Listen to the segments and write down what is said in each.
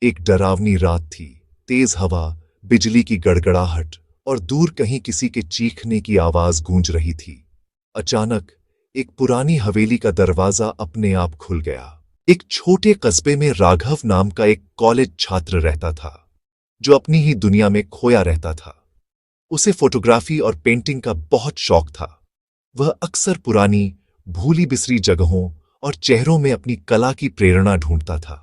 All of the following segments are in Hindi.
एक डरावनी रात थी। तेज हवा, बिजली की गड़गड़ाहट और दूर कहीं किसी के चीखने की आवाज गूंज रही थी। अचानक एक पुरानी हवेली का दरवाजा अपने आप खुल गया। एक छोटे कस्बे में राघव नाम का एक कॉलेज छात्र रहता था, जो अपनी ही दुनिया में खोया रहता था। उसे फोटोग्राफी और पेंटिंग का बहुत शौक था। वह अक्सर पुरानी, भूली बिसरी जगहों और चेहरों में अपनी कला की प्रेरणा ढूंढता था।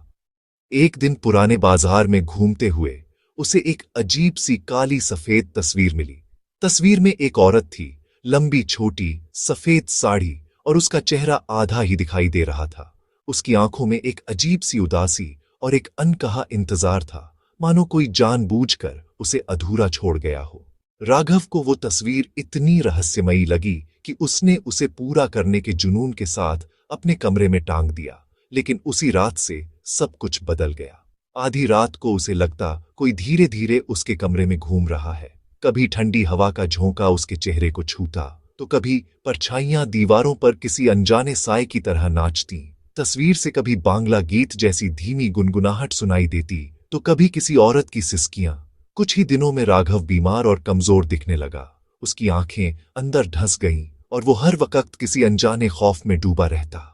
एक दिन पुराने बाजार में घूमते हुए उसे एक अजीब सी काली सफेद तस्वीर मिली। तस्वीर में एक औरत थी, लंबी छोटी सफेद साड़ी, और उसका चेहरा आधा ही दिखाई दे रहा था। उसकी आंखों में एक अजीब सी उदासी और एक अनकहा इंतजार था, मानो कोई जानबूझकर उसे अधूरा छोड़ गया हो। राघव को वो तस्वीर इतनी रहस्यमयी लगी कि उसने उसे पूरा करने के जुनून के साथ अपने कमरे में टांग दिया। लेकिन उसी रात से सब कुछ बदल गया। आधी रात को उसे लगता कोई धीरे धीरे उसके कमरे में घूम रहा है। कभी ठंडी हवा का झोंका उसके चेहरे को छूता, तो कभी परछाइयां दीवारों पर किसी अनजाने साए की तरह नाचती। तस्वीर से कभी बांग्ला गीत जैसी धीमी गुनगुनाहट सुनाई देती, तो कभी किसी औरत की सिसकियां। कुछ ही दिनों में राघव बीमार और कमजोर दिखने लगा। उसकी आंखें अंदर ढस गईं और वो हर वक्त किसी अनजाने खौफ में डूबा रहता।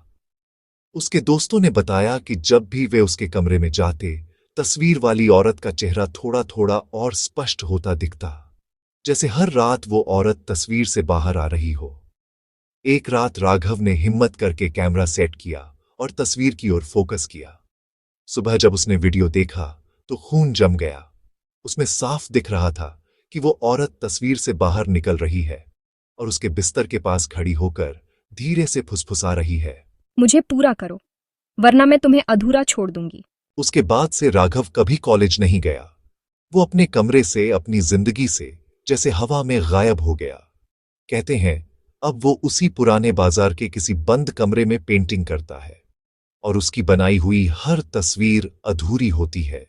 उसके दोस्तों ने बताया कि जब भी वे उसके कमरे में जाते, तस्वीर वाली औरत का चेहरा थोड़ा थोड़ा और स्पष्ट होता दिखता, जैसे हर रात वो औरत तस्वीर से बाहर आ रही हो। एक रात राघव ने हिम्मत करके कैमरा सेट किया और तस्वीर की ओर फोकस किया। सुबह जब उसने वीडियो देखा तो खून जम गया। उसमें साफ दिख रहा था कि वो औरत तस्वीर से बाहर निकल रही है और उसके बिस्तर के पास खड़ी होकर धीरे से फुसफुसा रही है, मुझे पूरा करो, वरना मैं तुम्हें अधूरा छोड़ दूंगी। उसके बाद से राघव कभी कॉलेज नहीं गया। वो अपने कमरे से, अपनी जिंदगी से जैसे हवा में गायब हो गया। कहते हैं अब वो उसी पुराने बाजार के किसी बंद कमरे में पेंटिंग करता है और उसकी बनाई हुई हर तस्वीर अधूरी होती है।